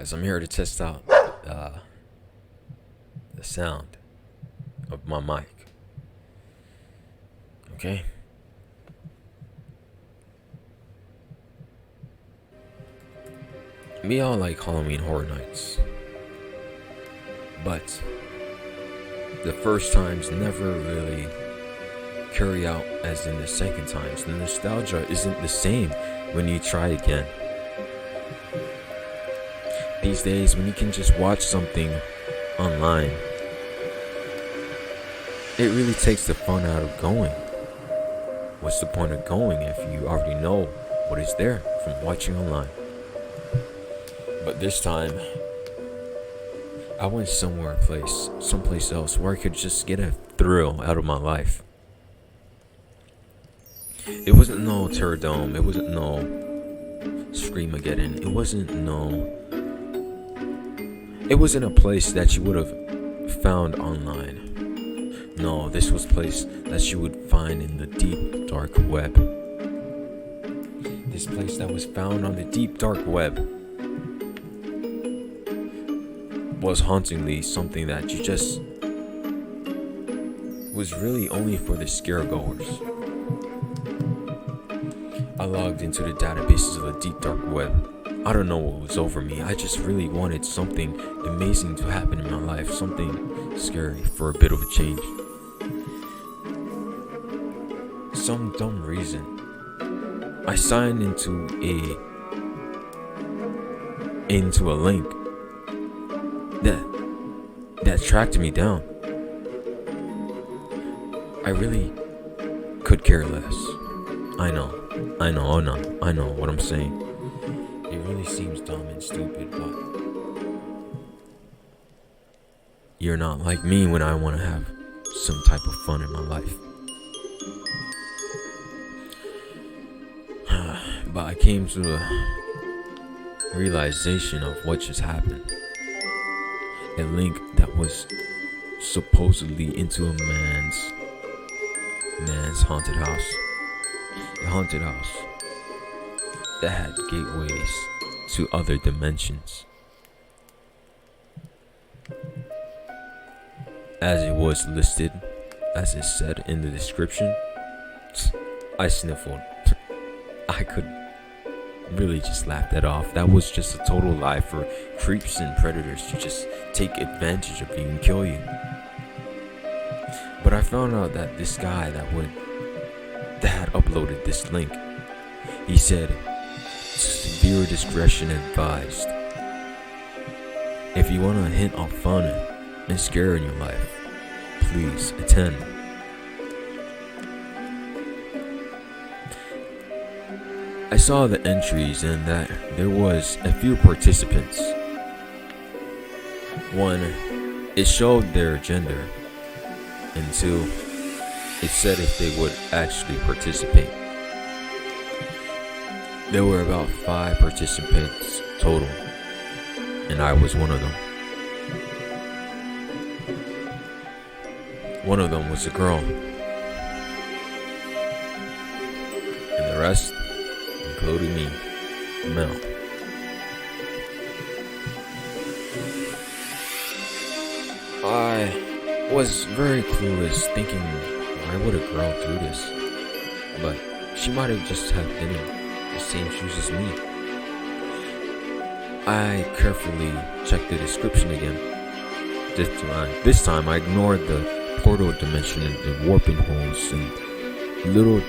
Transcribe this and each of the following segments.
guys, I'm here to test out the sound of my mic. Okay? We all like Halloween Horror Nights, but the first times never really carry out as in the second times. The nostalgia isn't the same when you try again. These days, when you can just watch something online, it really takes the fun out of going. What's the point of going if you already know what is there from watching online? But this time, I went someplace else where I could just get a thrill out of my life. It wasn't no Terror Dome, it wasn't no Screamageddon, it wasn't a place that you would have found online. No, this was a place that you would find in the deep dark web. This place that was found on the deep dark web was hauntingly something that you just was really only for the scaregoers. I logged into the databases of the deep dark web. I don't know what was over me. I just really wanted something amazing to happen in my life, something scary for a bit of a change. Some dumb reason, I signed into a link that tracked me down. I really could care less. I know what I'm saying. It really seems dumb and stupid, but you're not like me when I want to have some type of fun in my life. But I came to a realization of what just happened. A link that was supposedly into a man's haunted house. A haunted house that had gateways to other dimensions. As it was listed, as it said in the description, I sniffled. I could really just laugh that off. That was just a total lie for creeps and predators to just take advantage of you and kill you. But I found out that this guy that had uploaded this link, he said, severe discretion advised. If you want a hint of fun and scare in your life, please attend. I saw the entries and that there was a few participants. One, it showed their gender, and two, it said if they would actually participate. There were about 5 participants total, and I was one of them. One of them was a girl, and the rest, including me, male. I was very clueless, thinking, why would a girl do this? But she might have just have been in the same shoes as me. I carefully checked the description again. This time I ignored the portal dimension and the warping holes and little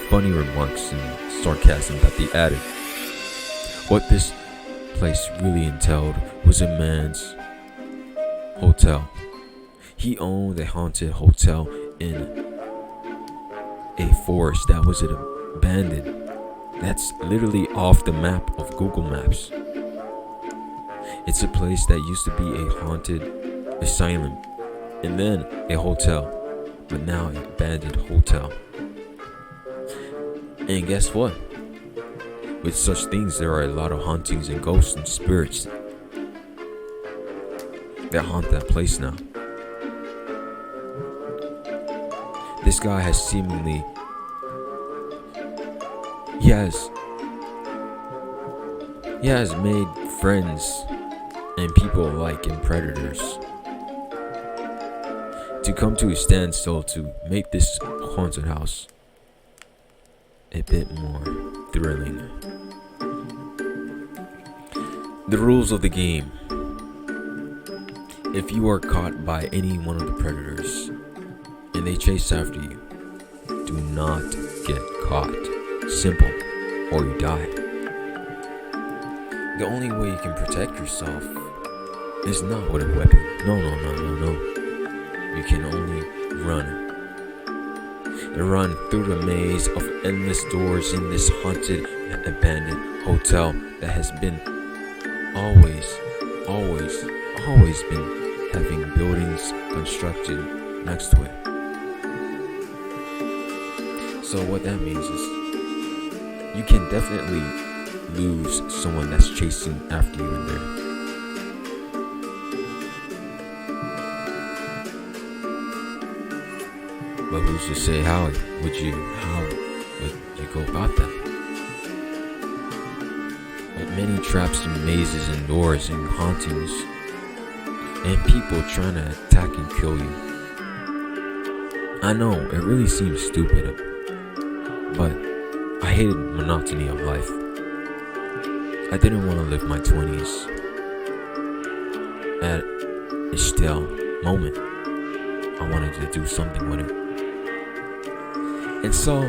funny remarks and sarcasm that they added. What this place really entailed was a man's hotel. He owned a haunted hotel in a forest that was abandoned. That's literally off the map of Google Maps. It's a place that used to be a haunted asylum and then a hotel, but now an abandoned hotel. And guess what? With such things, there are a lot of hauntings and ghosts and spirits that haunt that place now. This guy has seemingly, he has made friends and people alike and predators to come to a standstill to make this haunted house a bit more thrilling. The rules of the game. If you are caught by any one of the predators and they chase after you, do not get caught. Simple, or you die. The only way you can protect yourself is not with a weapon. No. You can only run. And run through the maze of endless doors in this haunted, abandoned hotel that has been always been having buildings constructed next to it. So what that means is you can definitely lose someone that's chasing after you in there. But who's to say how would you go about that? But many traps and mazes and doors and hauntings and people trying to attack and kill you. I know it really seems stupid, but I hated monotony of life. I didn't want to live my 20s at a still moment. I wanted to do something with it. And so,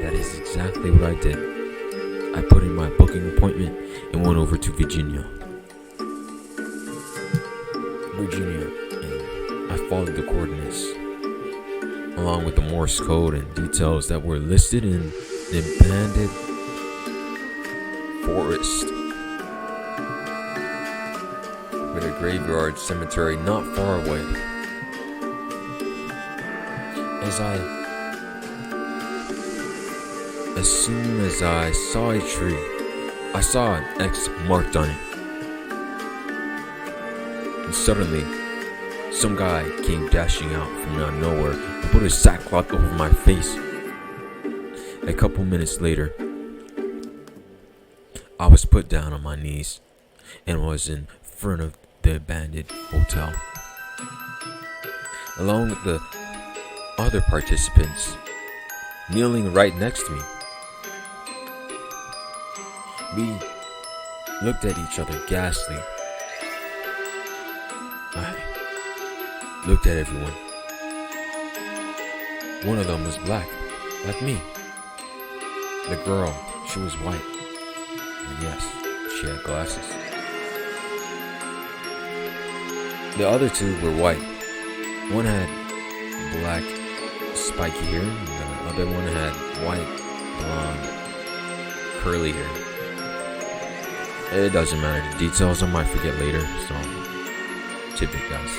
that is exactly what I did. I put in my booking appointment and went over to Virginia. And I followed the coordinates, along with the Morse code and details that were listed in the abandoned forest, with a graveyard cemetery not far away. As soon as I saw a tree, I saw an X marked on it. And suddenly, some guy came dashing out from out of nowhere and put a sackcloth over my face. A couple minutes later, I was put down on my knees and was in front of the abandoned hotel, along with the other participants kneeling right next to me. We looked at each other ghastly. I looked at everyone. One of them was black, like me. The girl, she was white. And yes, she had glasses. The other two were white. One had black spiky hair, and the other one had white, blonde, curly hair. It doesn't matter. The details I might forget later, so tidbit, guys.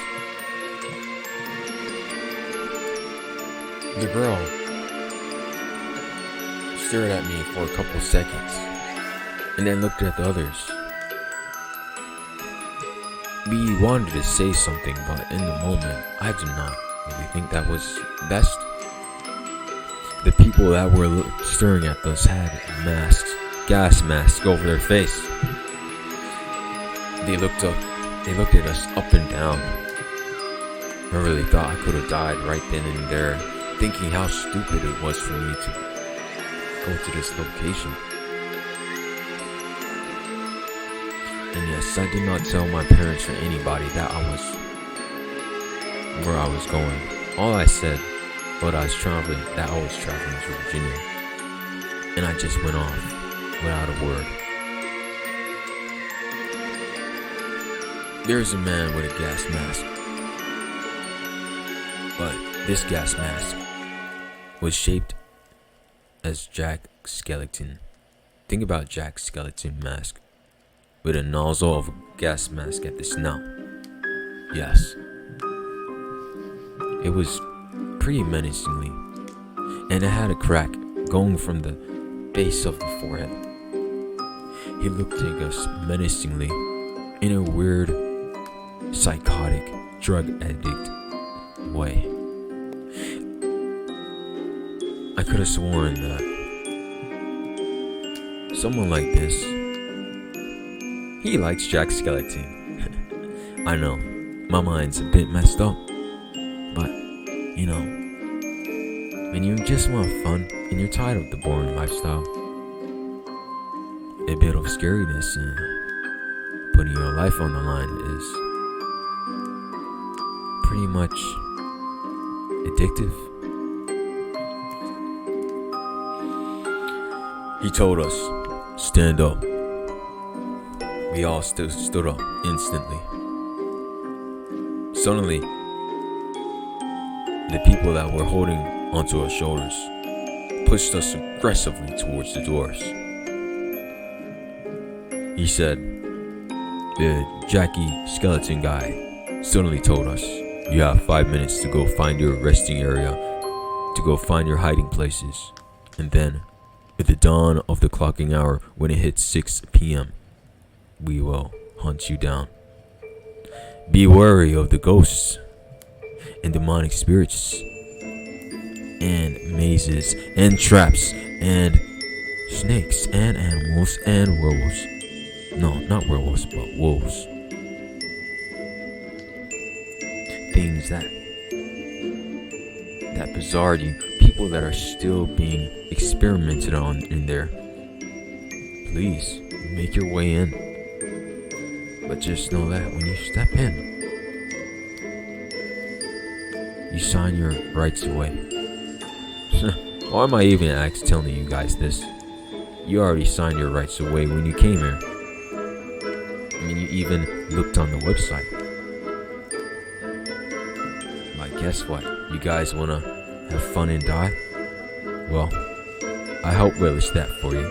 The girl stared at me for a couple seconds and then looked at the others. We wanted to say something, but in the moment, I did not really think that was best. The people that were staring at us had masks, gas masks over their face. They looked at us up and down. I really thought I could have died right then and there, thinking how stupid it was for me to go to this location. And yes, I did not tell my parents or anybody that where I was going. All I said that I was traveling to Virginia. And I just went off without a word. There's a man with a gas mask. But this gas mask was shaped as Jack Skellington. Think about Jack Skellington mask with a nozzle of a gas mask at the snout. Yes. It was pretty menacingly, and it had a crack going from the base of the forehead. He looked at us menacingly in a weird, psychotic, drug addict way. I could have sworn that someone like this He likes Jack Skellington. I know, my mind's a bit messed up, but you know, when you just want fun and you're tired of the boring lifestyle, a bit of scariness and putting your life on the line is pretty much addictive. He told us, stand up. We all stood up instantly. Suddenly, the people that were holding onto our shoulders pushed us aggressively towards the doors. He said, the Jackie Skeleton guy suddenly told us, you have 5 minutes to go find your resting area, to go find your hiding places, and then, at the dawn of the clocking hour, when it hits 6 p.m., we will hunt you down. Be wary of the ghosts and demonic spirits and mazes and traps and snakes and animals and werewolves. No, not werewolves, but wolves. Things that bizarre you, people that are still being experimented on in there. Please make your way in, but just know that when you step in, you sign your rights away. Why am I even telling you guys this? You already signed your rights away when you came here. I mean, you even looked on the website. Like, guess what? You guys wanna have fun and die? Well, I help relish that for you.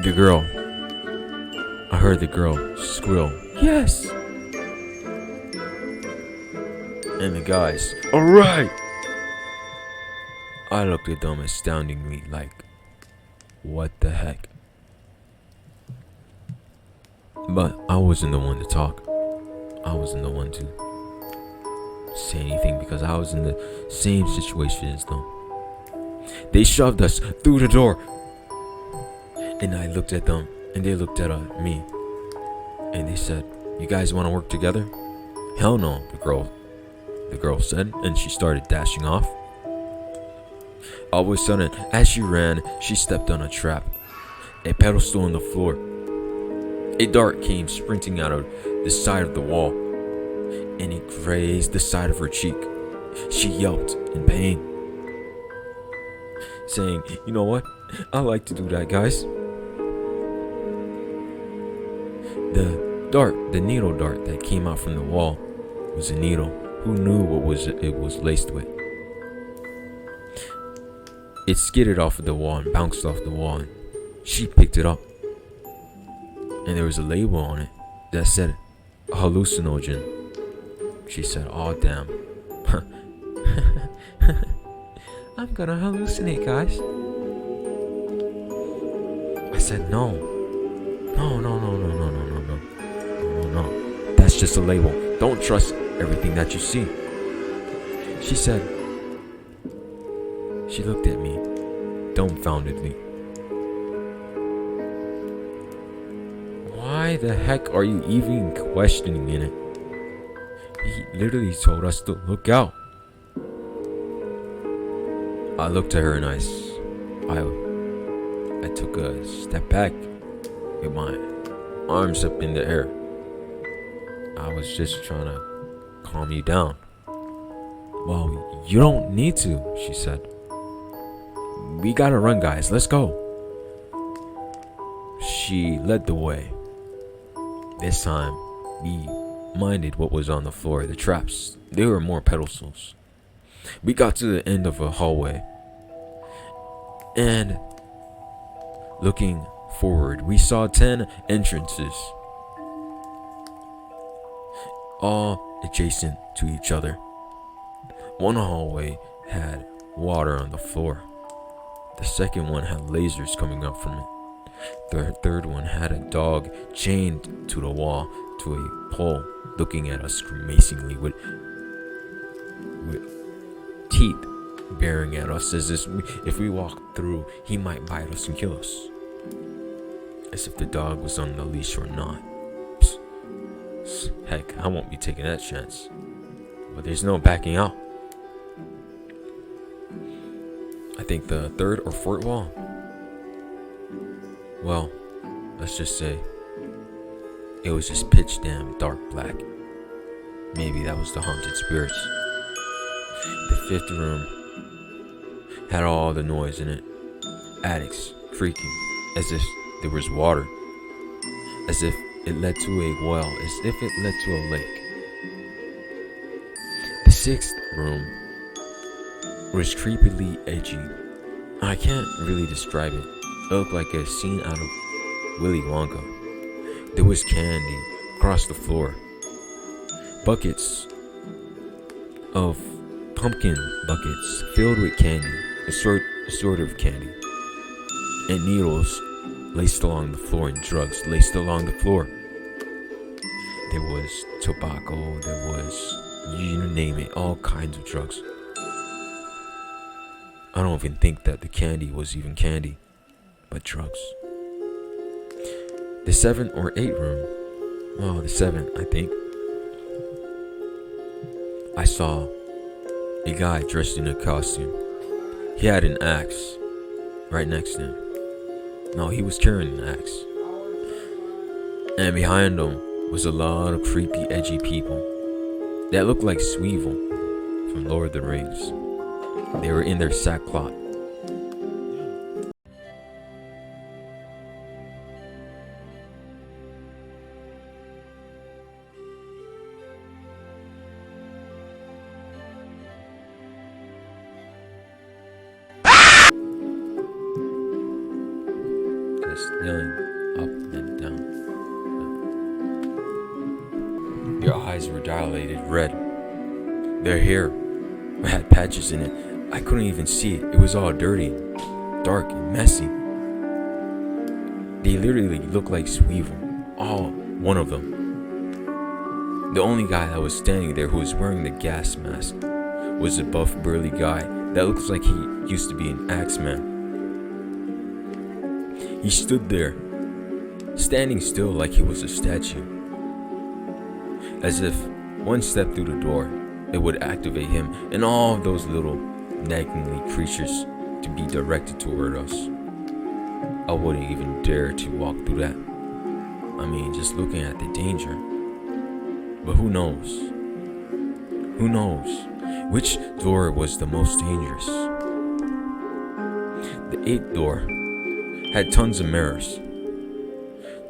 The girl. I heard the girl squeal, yes! And the guys, alright! I looked at them astoundingly like, what the heck? But I wasn't the one to talk. I wasn't the one to say anything because I was in the same situation as them. They shoved us through the door, and I looked at them, and they looked at me, and they said, "You guys want to work together?" "Hell no," the girl said, and she started dashing off. All of a sudden, as she ran, she stepped on a trap, a pedestal on the floor. A dart came sprinting out of the side of the wall, and it grazed the side of her cheek. She yelped in pain, saying, "You know what? I like to do that, guys." The needle dart that came out from the wall was a needle. Who knew what it was laced with? It skidded off of the wall and bounced off the wall, and she picked it up. And there was a label on it that said hallucinogen. She said, "Oh damn." "I'm gonna hallucinate, guys." I said, No. That's just a label. Don't trust everything that you see." She said, she looked at me dumbfoundedly. "Why the heck are you even questioning it?" He literally told us to look out. I looked at her and I took a step back with my arms up in the air. I was just trying to calm you down. "Well, you don't need to," she said. "We gotta run, guys. Let's go." She led the way. This time, we minded what was on the floor. The traps, they were more pedestals. We got to the end of a hallway, and looking forward, we saw 10 entrances, all adjacent to each other. One hallway had water on the floor. The second one had lasers coming up from it. The third one had a dog chained to the wall to a pole, looking at us grimacingly with teeth bearing at us as if we walked through, he might bite us and kill us. as if the dog was on the leash or not. Heck, I won't be taking that chance. But there's no backing out. I think the third or fourth wall. Well, let's just say it was just pitch damn dark black. Maybe that was the haunted spirits. The fifth room had all the noise in it. Attics creaking as if there was water. As if it led to a well. As if it led to a lake. The sixth room was creepily edgy. I can't really describe it. It looked like a scene out of Willy Wonka. There was candy across the floor. Buckets of pumpkin buckets filled with candy, a sort of candy, and needles laced along the floor and drugs laced along the floor. There was tobacco, there was, you name it, all kinds of drugs. I don't even think that the candy was even candy, but drugs. The 7th or 8th room, well, the 7th, I think, I saw a guy dressed in a costume. He had an axe right next to him. No, he was carrying an axe. And behind him was a lot of creepy, edgy people that looked like Sweevel from Lord of the Rings. They were in their sackcloth. Just yelling up and down. Their eyes were dilated red. Their hair had patches in it. I couldn't even see it. It was all dirty, dark, and messy. They literally looked like Sweevel. All one of them. The only guy that was standing there who was wearing the gas mask was a buff, burly guy that looks like he used to be an Axeman. He stood there, standing still like he was a statue. As if one step through the door, it would activate him and all of those little naggingly creatures to be directed toward us. I wouldn't even dare to walk through that. I mean, just looking at the danger. But who knows? Who knows? Which door was the most dangerous? The 8th door had tons of mirrors.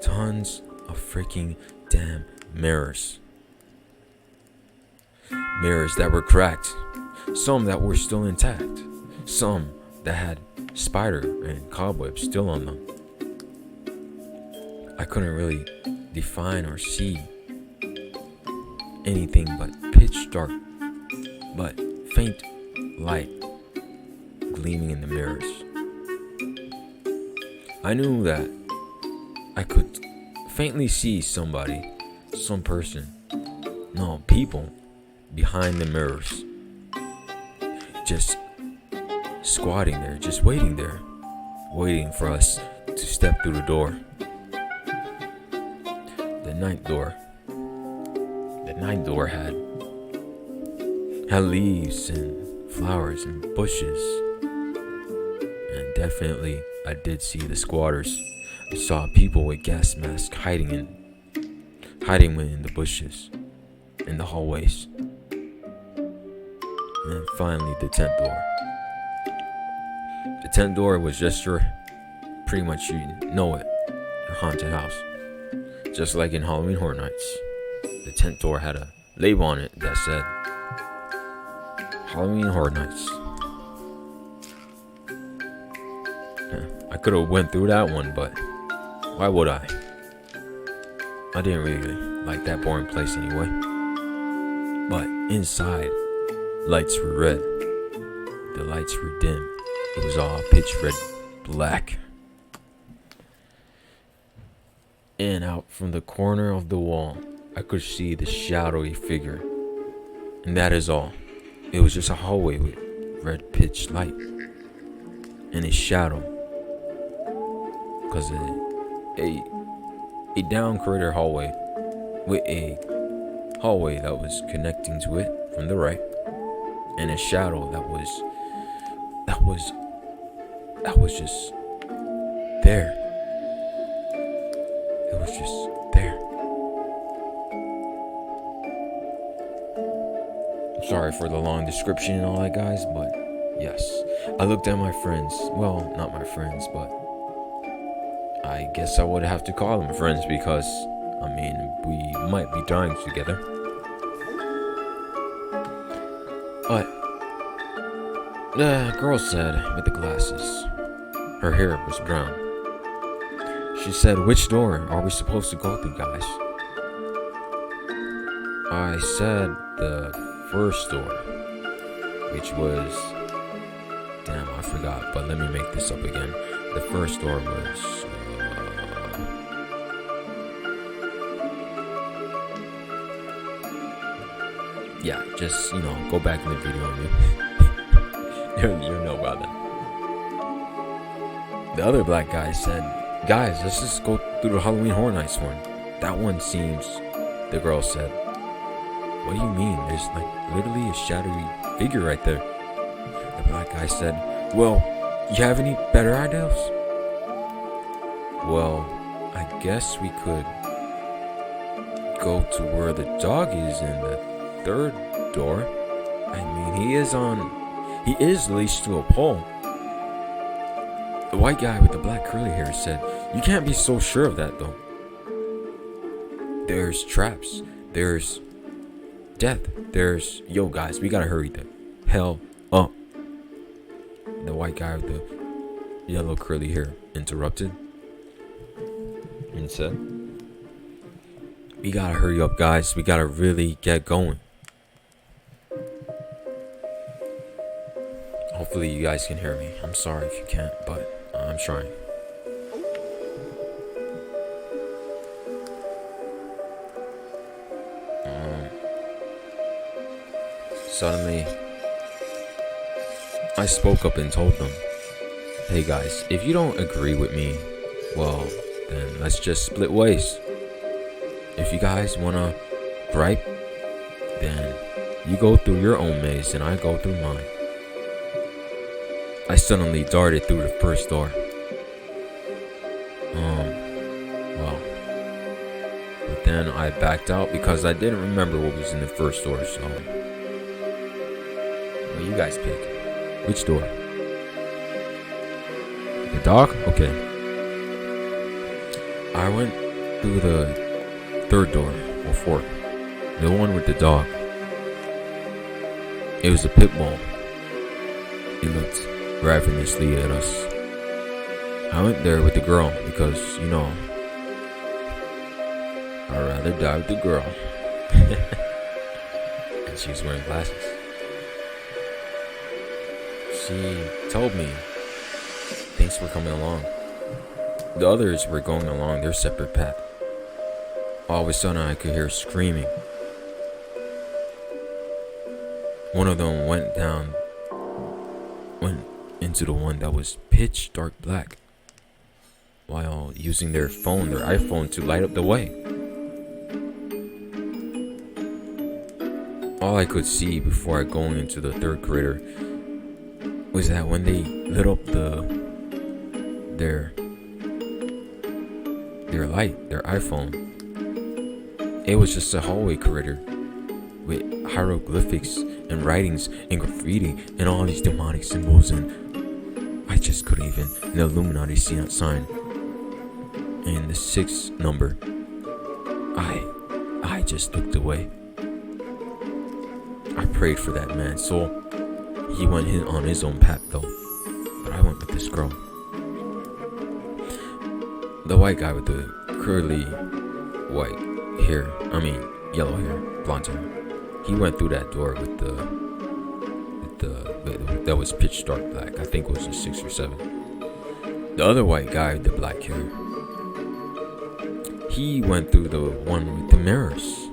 Tons of freaking damn mirrors. Mirrors that were cracked. Some that were still intact. Some that had spider and cobwebs still on them. I couldn't really define or see anything but pitch dark, but faint light gleaming in the mirrors. I knew that I could faintly see somebody, some person, no, people behind the mirrors. Just squatting there, just waiting there, waiting for us to step through the door. The 9th door. The 9th door had leaves and flowers and bushes. And definitely I did see the squatters. I saw people with gas masks hiding in the bushes, in the hallways. And then finally the 10th door. The 10th door was just pretty much, you know it, your haunted house. Just like in Halloween Horror Nights. The 10th door had a label on it that said Halloween Horror Nights. I could have went through that one, but why would I? I didn't really like that boring place anyway. But inside, lights were red. The lights were dim. It was all pitch red black. And out from the corner of the wall, I could see the shadowy figure. And that is all. It was just a hallway with red pitch light. And a shadow. Because a down corridor hallway with a hallway that was connecting to it from the right, and a shadow that was just there. It was just there. I'm sorry for the long description and all that, guys, but yes, I looked at my friends. Well, not my friends, but I guess I would have to call them friends because, I mean, we might be dying together. But the girl said with the glasses, her hair was brown. She said, "Which door are we supposed to go through, guys?" I said the first door, which was, damn, I forgot, but let me make this up again. The first door was, yeah, just, go back in the video and you know about that. The other black guy said, "Guys, let's just go through the Halloween Horror Nights one. That one seems," the girl said. "What do you mean? There's like literally a shadowy figure right there." The black guy said, "Well, you have any better ideas?" "Well, I guess we could go to where the dog is in the third door. I mean, he is leashed to a pole." The white guy with the black curly hair said, "You can't be so sure of that, though. There's traps. There's death. There's... Yo, guys, we gotta hurry the hell up." The white guy with the yellow curly hair interrupted and said, "We gotta hurry up, guys. We gotta really get going." Hopefully you guys can hear me. I'm sorry if you can't, but I'm trying. Suddenly, I spoke up and told them, "Hey guys, if you don't agree with me, well, then let's just split ways. If you guys wanna gripe, then you go through your own maze and I go through mine." I suddenly darted through the first door. Well, but then I backed out because I didn't remember what was in the first door, so... Well, you guys pick. Which door? The dog? Okay. I went through the third door, or fourth. The one with the dog. It was a pit bull. It looked ravenously at us. I went there with the girl because, I'd rather die with the girl. And she was wearing glasses. She told me, "Thanks for coming along." The others were going along their separate path. All of a sudden I could hear screaming. One of them went into the one that was pitch dark black, while using their iPhone to light up the way. All I could see before going into the third corridor was that when they lit up their iPhone, it was just a hallway corridor with hieroglyphics and writings and graffiti and all these demonic symbols, and I just couldn't even. An Illuminati sign and the 6 number. I just looked away. I prayed for that man's soul. He went on his own path though, but I went with this girl. The white guy with the curly yellow hair, blonde hair. He went through that door with that was pitch dark black. I think it was a 6 or 7. The other white guy with the black hair, he went through the one with the mirrors.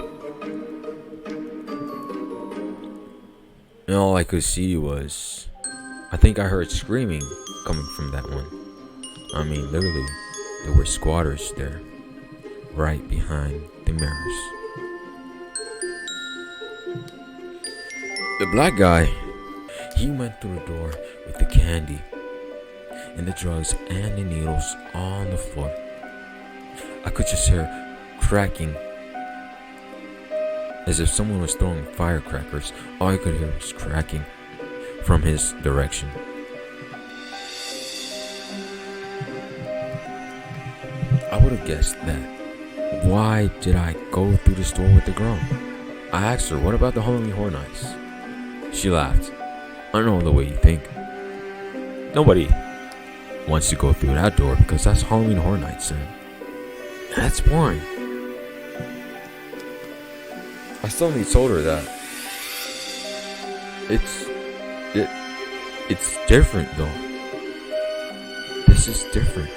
And all I could see was, I think I heard screaming coming from that one. I mean, literally, There were squatters there, right behind the mirrors. The black guy, he went through the door with the candy and the drugs and the needles on the floor. I could just hear cracking as if someone was throwing firecrackers. All I could hear was cracking from his direction. I would have guessed that. Why did I go through the store with the girl? I asked her, what about the Halloween Horror Nights? She laughed. I don't know the way you think. Nobody wants to go through that door because that's Halloween Horror Nights and that's boring. I suddenly told her that it's different though. This is different.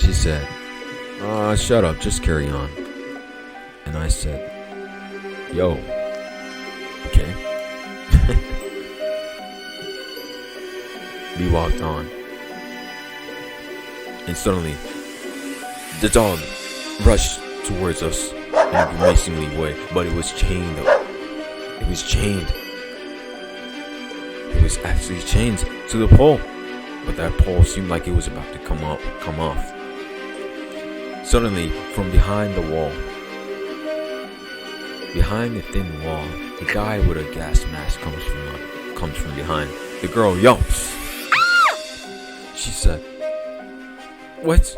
She said, shut up, just carry on. And I said, yo, okay. We walked on. And suddenly, the dog rushed towards us in a grimacingly way, but it was chained up. It was chained. It was actually chained to the pole. But that pole seemed like it was about to come off. Suddenly, from behind the wall, behind the thin wall, the guy with a gas mask comes from behind. The girl yelps. She said, "What?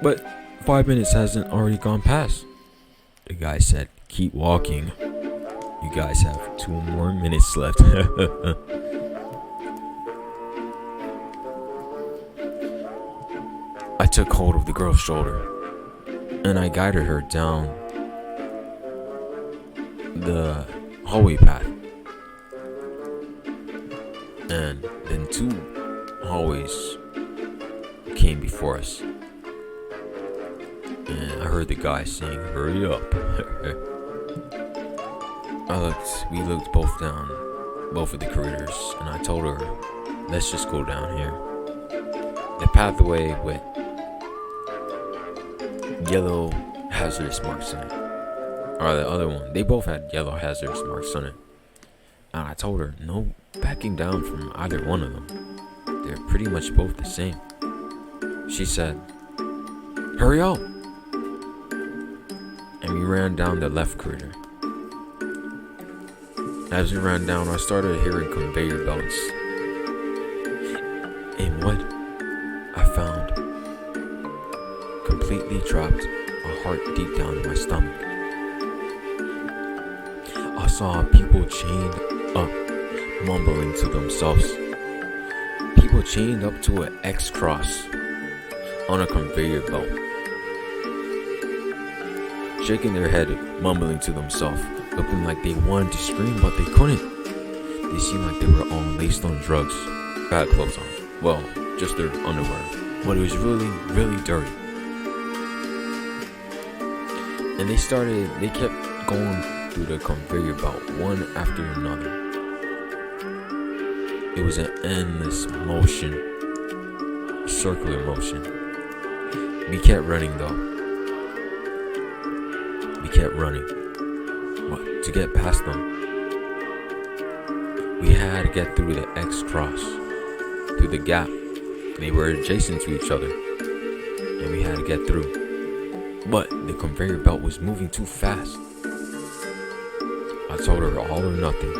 But 5 minutes hasn't already gone past." The guy said, "Keep walking. You guys have 2 more minutes left." I took hold of the girl's shoulder and I guided her down the hallway path. And then 2 hallways came before us. And I heard the guy saying, "Hurry up." We looked both down, both of the corridors, and I told her, "Let's just go down here." The pathway with yellow hazardous marks on it. Or the other one, they both had yellow hazardous marks on it. And I told her, no backing down from either one of them. They're pretty much both the same. She said, "Hurry up." And we ran down the left corridor. As we ran down, I started hearing conveyor belts. And what I found completely dropped my heart deep down in my stomach. I saw people chained up, mumbling to themselves. People chained up to an X cross on a conveyor belt, shaking their head, mumbling to themselves, looking like they wanted to scream but they couldn't. They seemed like they were all laced on drugs. Bad clothes on. Well, just their underwear. But it was really, really dirty. And they kept going through the conveyor belt, one after another. It was an endless motion, circular motion. We kept running though. We kept running. What? To get past them, we had to get through the X cross, through the gap. They were adjacent to each other, and we had to get through. But the conveyor belt was moving too fast. I told her all or nothing.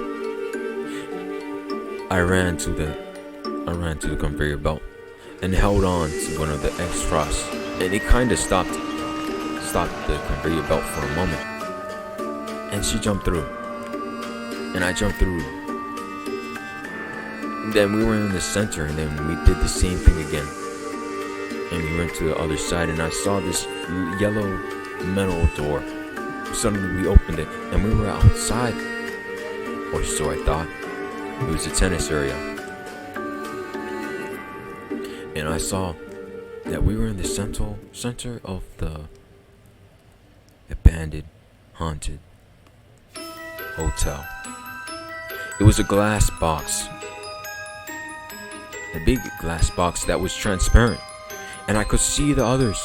I ran to the conveyor belt and held on to one of the X cross, and it kind of stopped the conveyor belt for a moment. And she jumped through, and I jumped through. And then we were in the center, and then we did the same thing again. And we went to the other side, and I saw this yellow metal door. Suddenly we opened it, and we were outside, or so I thought. It was a tennis area, and I saw that we were in the center of the abandoned, haunted hotel. It was a glass box, a big glass box that was transparent. and I could see the others.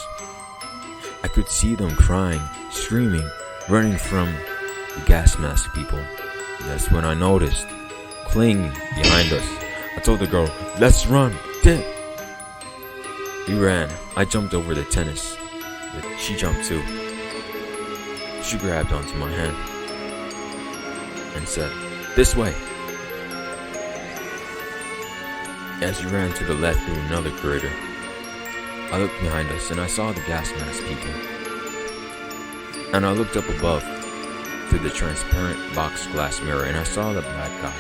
I could see them crying, screaming, running from the gas mask people. That's when I noticed, clinging behind us. I told the girl, let's run, dip. We ran. I jumped over the tennis. She jumped too. She grabbed onto my hand and said, this way. As we ran to the left through another corridor, I looked behind us and I saw the gas mask people. And I looked up above through the transparent box glass mirror and I saw the black guy.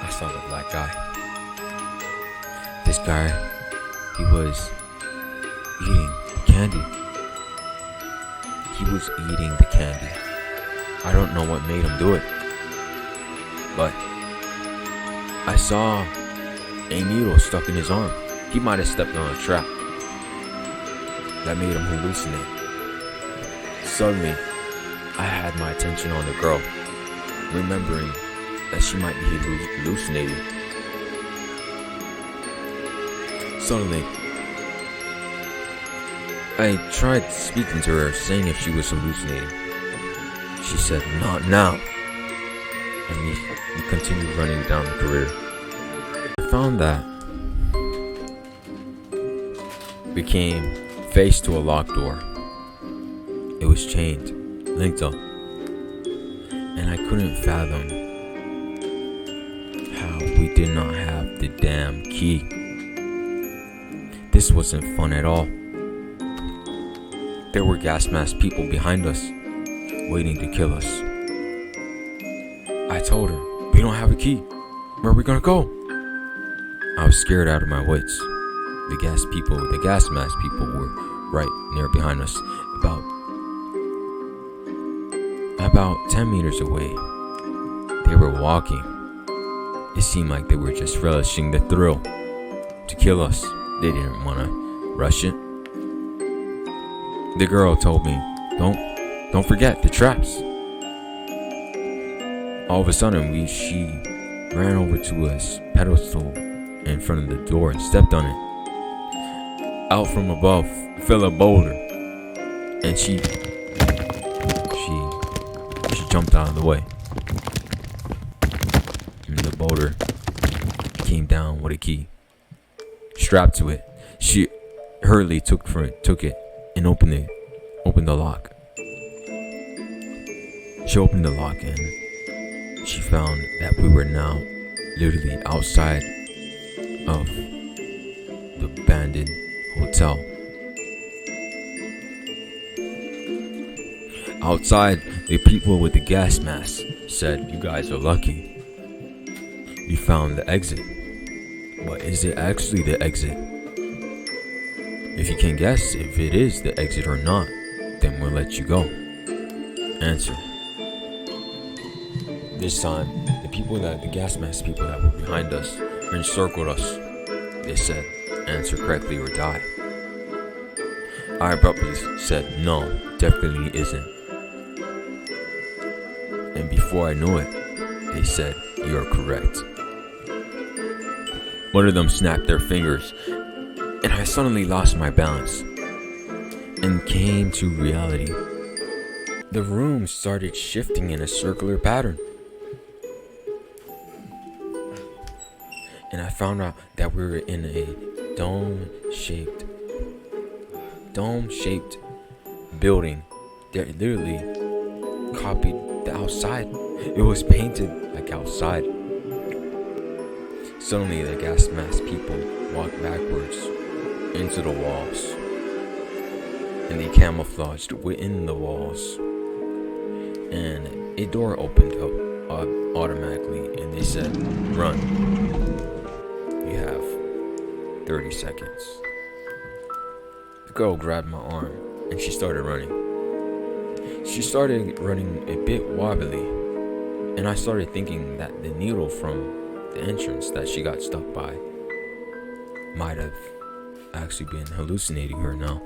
I saw the black guy. This guy, he was eating candy. He was eating the candy. I don't know what made him do it, but I saw a needle stuck in his arm. He might have stepped on a trap that made him hallucinate. Suddenly, I had my attention on the girl, remembering that she might be hallucinating. Suddenly, I tried speaking to her, saying if she was hallucinating. She said, not now. And we continued running down the corridor. I found that we came face to a locked door. It was chained, linked up, and I couldn't fathom how we did not have the damn key. This wasn't fun at all. There were gas mask people behind us, waiting to kill us. I told her, we don't have a key. Where are we gonna go? I was scared out of my wits. The gas mask people were right near behind us, about 10 meters away. They were walking. It seemed like they were just relishing the thrill to kill us. They didn't want to rush it. The girl told me, don't forget the traps. All of a sudden, she ran over to a pedestal in front of the door and stepped on it. Out from above fell a boulder, and she jumped out of the way. And the boulder came down with a key strapped to it. She hurriedly took it and opened the lock. She opened the lock and she found that we were now literally outside of the abandoned hotel. Outside, the people with the gas masks said, you guys are lucky. We found the exit. But is it actually the exit? If you can guess if it is the exit or not, then we'll let you go. Answer. This time, the gas mask people that were behind us encircled us. They said, answer correctly or die. I abruptly said, no, definitely isn't. And before I knew it, they said, you're correct. One of them snapped their fingers, and I suddenly lost my balance and came to reality. The room started shifting in a circular pattern. And I found out that we were in a dome-shaped building that literally copied the outside. It was painted like outside. Suddenly, the gas mask people walked backwards into the walls, and they camouflaged within the walls. And a door opened up automatically, and they said, "Run. You have 30 seconds." The girl grabbed my arm, and she started running. She started running a bit wobbly, and I started thinking that the needle from the entrance that she got stuck by might have actually been hallucinating her now.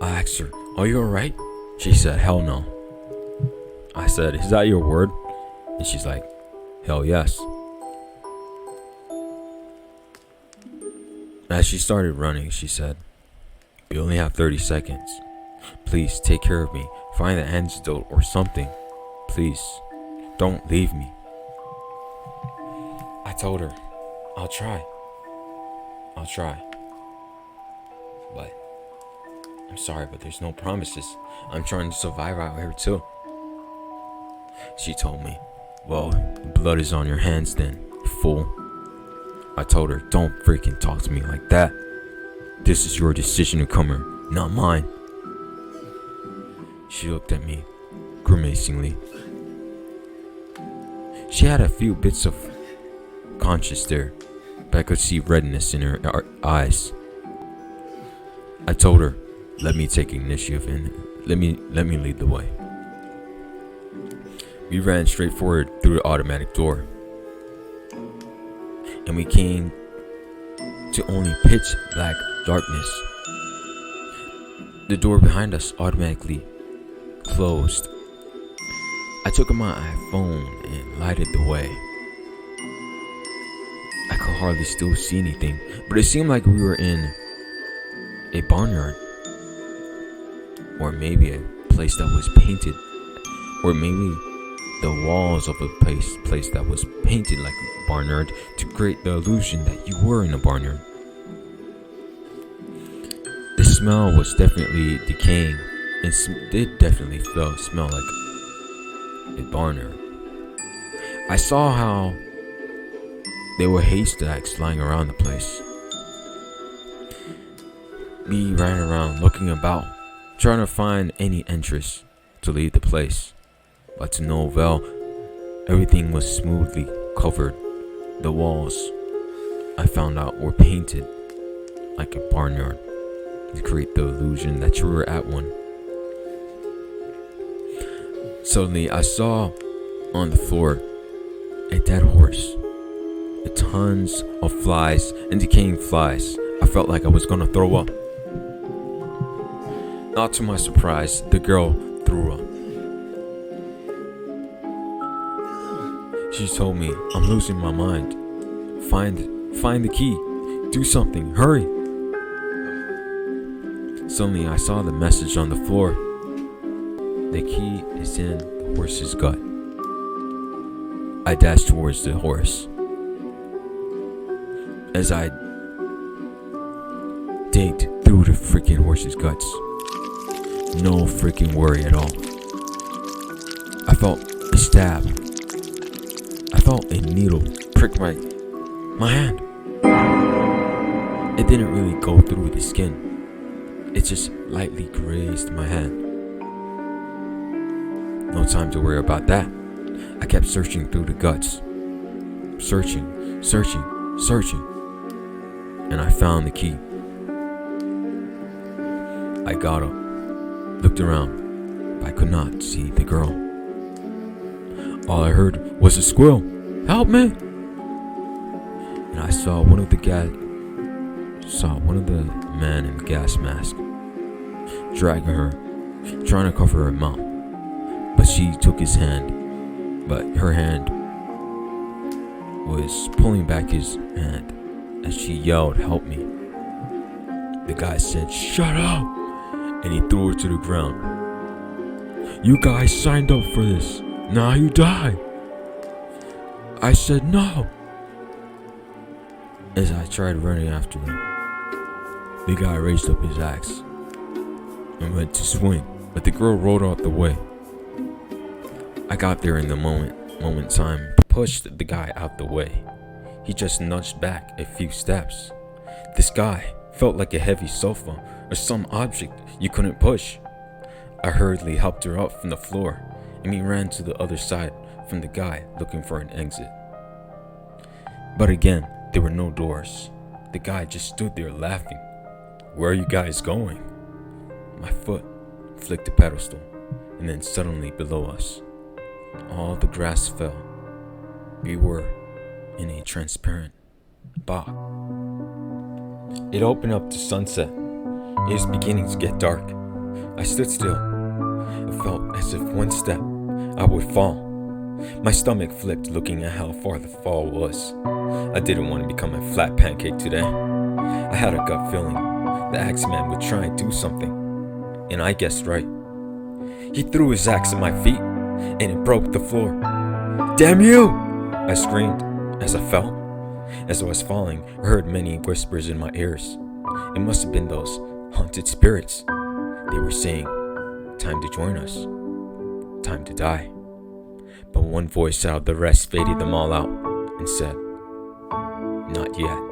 I asked her, "Are you alright?" She said, "Hell no." I said, "Is that your word?" And she's like, "Hell yes." As she started running, she said, "We only have 30 seconds. Please take care of me. Find the antidote or something. Please, don't leave me." I told her, I'll try. But I'm sorry, but there's no promises. I'm trying to survive out here too. She told me, "Well, blood is on your hands then, fool." I told her, "Don't freaking talk to me like that. This is your decision to come here, not mine." She looked at me, grimacingly. She had a few bits of conscience there, but I could see redness in her eyes. I told her, "Let me take initiative and let me lead the way." We ran straight forward through the automatic door, and we came to only pitch black darkness. The door behind us automatically closed. I took my iPhone and lighted the way. I could hardly still see anything, but it seemed like we were in a barnyard, or maybe a place that was painted, or maybe the walls of a place that was painted like a barnyard to create the illusion that you were in a barnyard. The smell was definitely decaying, and it definitely smell like a barnyard. I saw how there were haystacks lying around the place. We ran around looking about, trying to find any entrance to leave the place. But to no avail, everything was smoothly covered. The walls, I found out, were painted like a barnyard to create the illusion that you were at one. Suddenly, I saw on the floor a dead horse, with tons of flies and decaying flies. I felt like I was gonna throw up. Not to my surprise, the girl threw up. She told me, "I'm losing my mind. Find the key. Do something. Hurry." Suddenly, I saw the message on the floor. "The key is in the horse's gut." I dashed towards the horse. As I digged through the freaking horse's guts, no freaking worry at all. I felt a stab. I felt a needle prick my hand. It didn't really go through the skin. It just lightly grazed my hand. No time to worry about that. I kept searching through the guts. Searching. And I found the key. I got up, looked around, but I could not see the girl. All I heard was a squeal. "Help me!" And I saw one of the men in the gas mask dragging her, trying to cover her mouth. But she took his hand, but her hand was pulling back his hand as she yelled, "Help me." The guy said, "Shut up!" and he threw her to the ground. "You guys signed up for this. Now you die." I said, "No." As I tried running after them, the guy raised up his axe and went to swing, but the girl rolled out the way. I got there in the moment time, pushed the guy out the way. He just nudged back a few steps. This guy felt like a heavy sofa or some object you couldn't push. I hurriedly helped her up from the floor, and we ran to the other side from the guy looking for an exit. But again, there were no doors. The guy just stood there laughing. "Where are you guys going?" My foot flicked the pedestal, and then suddenly below us, all the grass fell. We were in a transparent box. It opened up to sunset. It was beginning to get dark. I stood still. It felt as if one step, I would fall. My stomach flipped looking at how far the fall was. I didn't want to become a flat pancake today. I had a gut feeling the Axeman would try and do something, and I guessed right. He threw his axe at my feet, and it broke the floor. "Damn you!" I screamed as I fell. As I was falling, I heard many whispers in my ears. It must have been those haunted spirits. They were saying, "Time to join us. Time to die." But one voice out of the rest faded them all out and said, "Not yet."